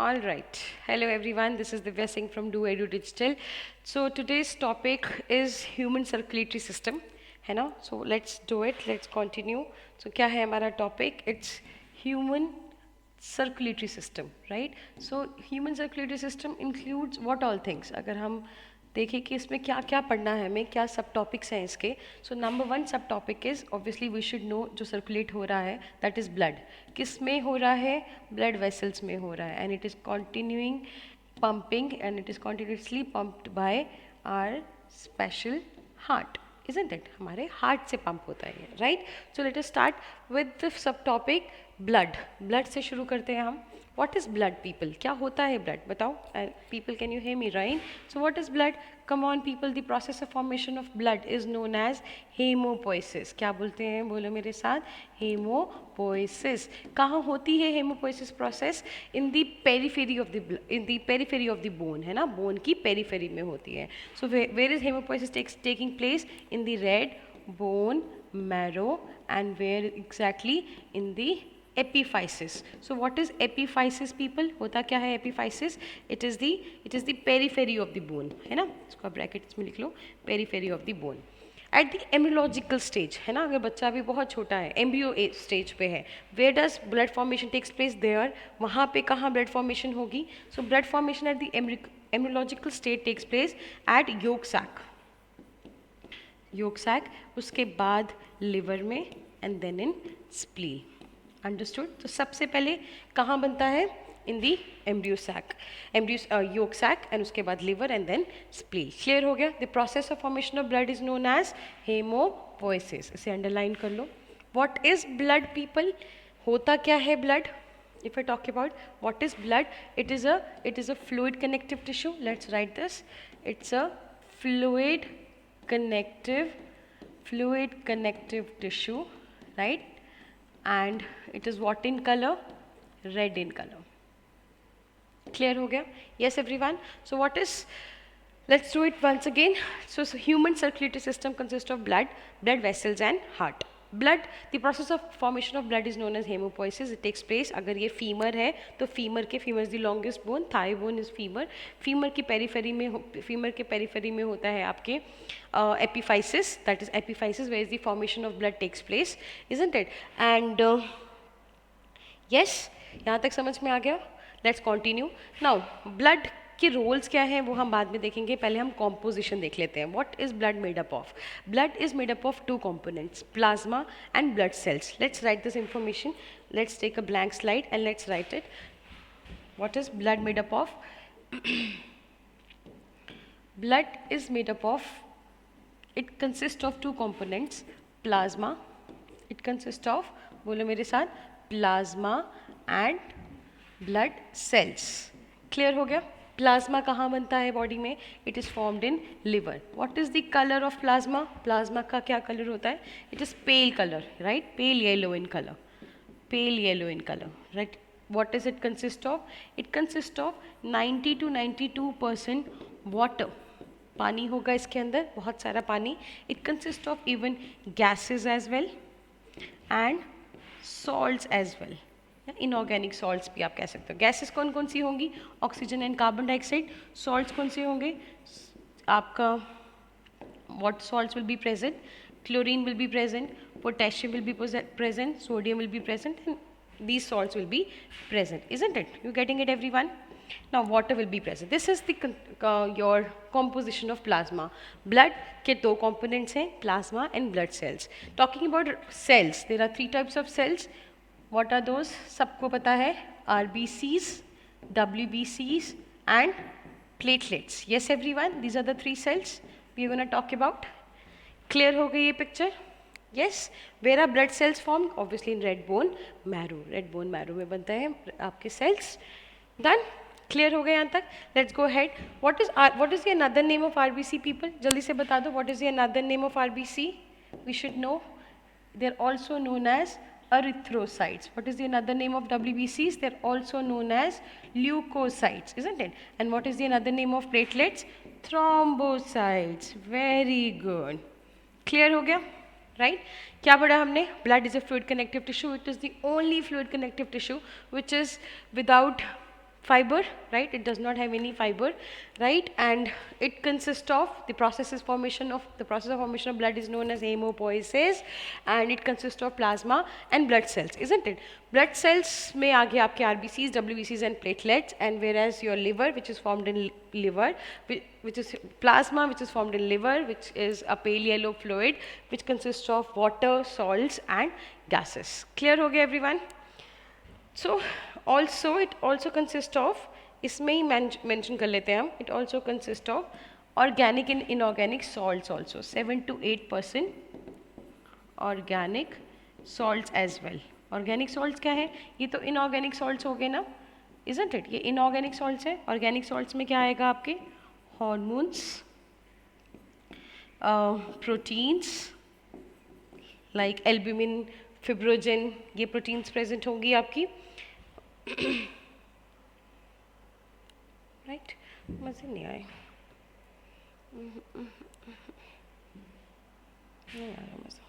All right. Hello everyone. This is Divya Singh from Do Edu Digital. So today's topic is human circulatory system. है ना? So let's do it. Let's continue. So क्या है हमारा topic? It's human circulatory system, right? So human circulatory system includes what all things? अगर हम देखें कि इसमें क्या क्या पढ़ना है हमें, क्या सब टॉपिक्स हैं इसके. So number one subtopic is obviously we should know जो सर्कुलेट हो रहा है दैट इज़ ब्लड. किस में हो रहा है? ब्लड वेसल्स में हो रहा है and it is continuing pumping and it is continuously pumped by our special heart, isn't it? हमारे हार्ट से पंप होता है ये, right? So let us start with the sub topic blood. Blood से शुरू करते हैं हम. What is blood, people? क्या होता है blood? बताओ. People, can you hear me, right? So what is blood? Come on, people. The process of formation of blood is known as hemopoiesis. क्या बोलते हैं? बोलो मेरे साथ. Hemopoiesis. कहाँ होती है hemopoiesis process? In the periphery of the bone, है ना? Bone की periphery में होती है. So where is hemopoiesis taking place? In the red bone marrow, and where exactly? In the epiphysis. So what is epiphysis, people? होता क्या है epiphysis? It is the periphery of the bone, है ना? इसको आप ब्रैकेट्स में लिख लो, periphery of the bone. At the embryological stage, है ना? अगर बच्चा अभी बहुत छोटा है, embryo stage पे है, where does blood formation takes place? There. वहाँ पे कहाँ blood formation होगी? So blood formation at the embryological state takes place at yolk sac. Yolk sac, उसके बाद liver में and then in spleen. Understood. तो सबसे पहले कहाँ बनता है? In the embryo sac, embryo yolk sac, and उसके बाद liver and then spleen. Clear हो गया? The process of formation of blood is known as haemopoiesis. इसे अंडरलाइन कर लो. What is blood, people? होता क्या है blood? If I talk about what is blood, it is a fluid connective tissue. Let's write this. It's a fluid connective tissue, right? And it is what in color? Red in color. Clear हो गया? Yes everyone. So what is, let's do it once again. So human circulatory system consists of blood vessels and heart. Blood, the process of formation of blood is known as hemopoiesis. It takes place, अगर ये femur है तो femur is the longest bone, thigh bone is femur. Femur के periphery में होता है आपके epiphysis, that is epiphysis, where is the formation of blood takes place, isn't it? And yes, यहाँ तक समझ में आ गया? Let's continue. Now blood के रोल्स क्या हैं वो हम बाद में देखेंगे. पहले हम कॉम्पोजिशन देख लेते हैं. What is blood made up of? Blood is made up of two components, plasma and blood cells. Let's write this information. Let's take a blank slide and let's write it. What is blood made up of? Blood is made up of, it consist of two components, plasma, it consist of, बोलो मेरे साथ, plasma and blood cells. Clear हो गया? Plasma कहाँ बनता है body में? It is formed in liver. What is the colour of plasma? Plasma का क्या कलर होता है? It is pale colour, right? Pale yellow in colour, pale yellow in colour, right? What is it consist of? It consist of 90 to 92% water. पानी होगा इसके अंदर, बहुत सारा पानी. It consist of even gases as well and salts as well. Inorganic salts भी आप कह सकते हो. गैसेस कौन कौन सी होंगी? Oxygen and carbon dioxide. Salts कौन से होंगे आपका? What salts will be present? Chlorine will be present, potassium will be present, sodium will be present, and these salts will be present, isn't it? You getting it, everyone? Now water will be present. This is the your composition of plasma. Blood के दो components हैं, plasma and blood cells. Talking about cells, there are three types of cells. What are those? सबको पता है, RBCs, WBCs and platelets. Yes everyone, these are the three cells we are going to talk about. Clear हो गई ये picture? Yes. Where are blood cells formed? Obviously in red bone marrow. Red bone marrow में बनता है आपके cells. Done? Clear हो गया यहाँ तक? Let's go ahead. What is the another name of RBC, people? जल्दी से बता दो. What is the another name of RBC? We should know. They are also known as erythrocytes. What is the another name of WBCs? They are also known as leukocytes, isn't it? And what is the another name of platelets? Thrombocytes. Very good. Clear हो गया? Right? क्या पढ़ा हमने? Blood is a fluid connective tissue. It is the only fluid connective tissue which is without fiber, right? It does not have any fiber, right? And it consists of the process of formation of blood is known as hemopoiesis, and it consists of plasma and blood cells, isn't it? Blood cells में आ गया आपके RBCs, WBCs and platelets, and whereas your liver, which is formed in liver, which is plasma, which is formed in liver, which is a pale yellow fluid, which consists of water, salts and gases. Clear हो गया everyone? So also it also consists of, इसमें ही mention कर लेते हैं हम, it also consists of organic and inorganic salts also, 7 to 8% organic salts as well. Organic salts क्या है? ये तो inorganic salts हो गए ना, isn't it? ये inorganic salts है. Organic salts में क्या आएगा आपके? Hormones, proteins like albumin, fibrogen, ये proteins present होंगी आपकी. राइट, मज़े नहीं आए, नहीं आया मज़ा.